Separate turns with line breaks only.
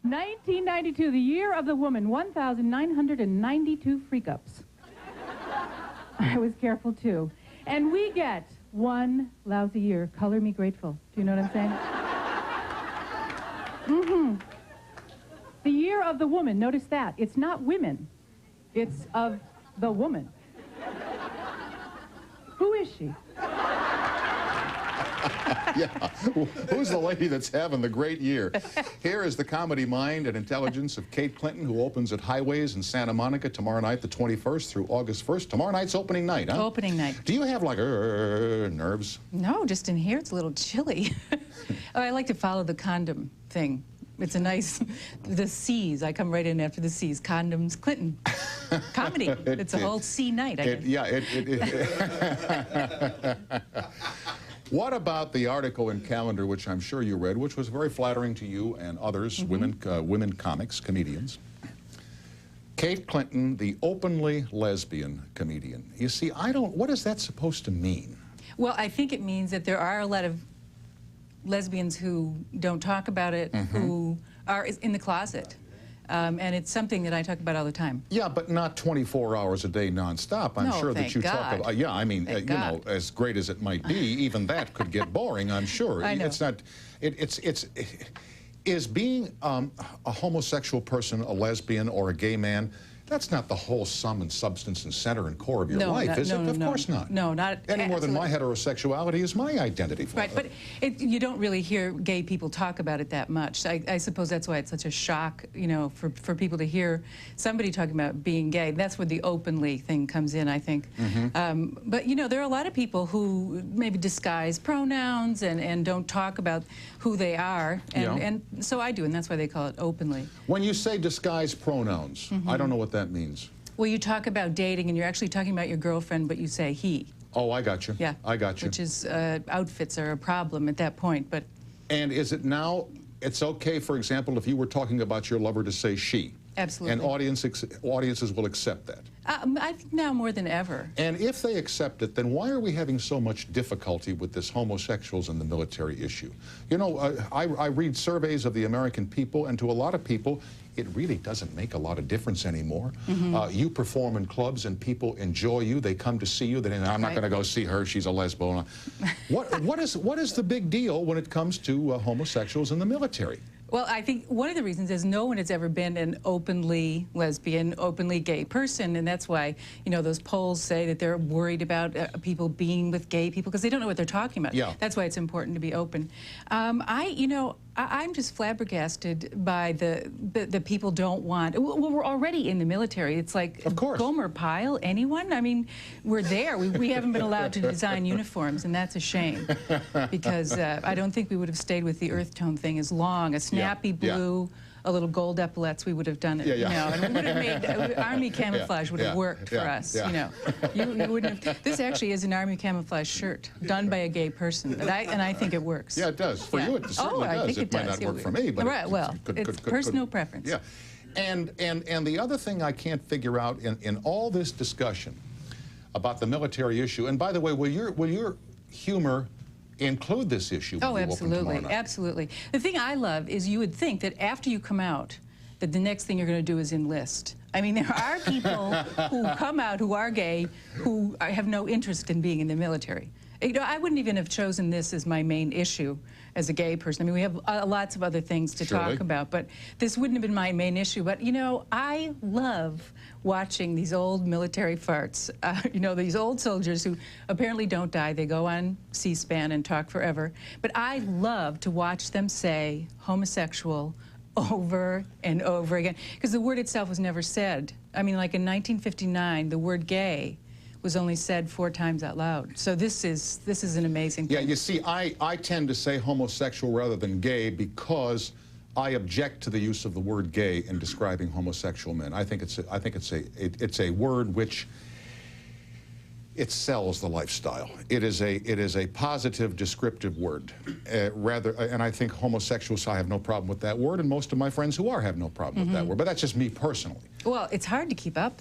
1992, the year of the woman, 1,992 freak-ups. I was careful, too. And we get one lousy year. Color me grateful. Do you know what I'm saying? The year of the woman, notice that. It's not women. It's of the woman. Who is she?
Yeah, who's the lady that's having the great year? Here is the comedy mind and intelligence of Kate Clinton, who opens at Highways in Santa Monica tomorrow night, the 21st through August 1st. Tomorrow night's opening night, huh?
Opening night.
Do you have, like, nerves?
No, just in here it's a little chilly. Oh, I like to follow the condom thing. It's a nice, the C's. I come right in after the C's. Condoms, Clinton. Comedy. It's a whole C night, I guess.
Yeah, What about the article in Calendar, which I'm sure you read, which was very flattering to you and others, women comics, comedians? Kate Clinton, the openly lesbian comedian. You see, what is that supposed to mean?
Well, I think it means that there are a lot of lesbians who don't talk about it, who are in the closet. And it's something that I talk about all the time. Yeah,
but not 24 hours a day nonstop. I'm sure that you talk about. Yeah, I mean, you know, as great as it might be, even that could get boring. I'm sure.
I know.
It's not. Is being a homosexual person a lesbian or a gay man? That's not the whole sum and substance and center and core of your life, is it? Of course not.
No, not
any more than my heterosexuality is my identity.
Right, but you don't really hear gay people talk about it that much. I suppose that's why it's such a shock, you know, for people to hear somebody talking about being gay. That's where the openly thing comes in, I think. But, you know, there are a lot of people who maybe disguise pronouns and don't talk about who they are, and so I do, and that's why they call it openly.
When you say disguise pronouns, I don't know what that means.
Well, you talk about dating, and you're actually talking about your girlfriend, but you say he.
Oh, I got you.
Yeah.
I got you.
Which is, outfits are a problem at that point, but...
And is it now, it's okay, for example, if you were talking about your lover to say she?
Absolutely.
And audiences will accept that?
I think now more than ever.
And if they accept it, then why are we having so much difficulty with this homosexuals and the military issue? You know, I read surveys of the American people, and to a lot of people, it really doesn't make a lot of difference anymore. You perform in clubs and people enjoy you. They come to see you. I'm not going to go see her. She's a lesbian. What is the big deal when it comes to homosexuals in the military?
Well, I think one of the reasons is no one has ever been an openly lesbian, openly gay person, and that's why, you know, those polls say that they're worried about people being with gay people because they don't know what they're talking about. Yeah. That's why it's important to be open. I'm just flabbergasted by the people don't want. Well, we're already in the military. It's like,
of course.
Gomer Pyle, anyone? I mean, we're there. We haven't been allowed to design uniforms, and that's a shame because I don't think we would have stayed with the earth tone thing as long. A snappy blue, a little gold epaulets, we would have done it. You know, and we would have made Army camouflage would have worked for us. You know, you wouldn't have. This actually is an Army camouflage shirt done by a gay person, and I think it works.
Yeah, it does. For you, it certainly does.
I think it
might not work for me, but
right. Well, it's personal preference.
Yeah, and the other thing I can't figure out in all this discussion about the military issue, and by the way, will your humor include this issue when you open tomorrow night?
Absolutely. The thing I love is you would think that after you come out, that the next thing you're going to do is enlist. I mean, there are people who come out who are gay who have no interest in being in the military. You know, I wouldn't even have chosen this as my main issue as a gay person. I mean, we have lots of other things to talk about, but this wouldn't have been my main issue. But, you know, I love watching these old military farts, you know, these old soldiers who apparently don't die. They go on C-SPAN and talk forever. But I love to watch them say homosexual over and over again, because the word itself was never said. I mean, like in 1959, the word gay was only said 4 times out loud. So this is an amazing thing.
Yeah, you see, I tend to say homosexual rather than gay because I object to the use of the word gay in describing homosexual men. I think it's a word which it sells the lifestyle. It is a positive, descriptive word. And I think homosexuals, I have no problem with that word, and most of my friends who are have no problem with that word. But that's just me personally.
Well, it's hard to keep up,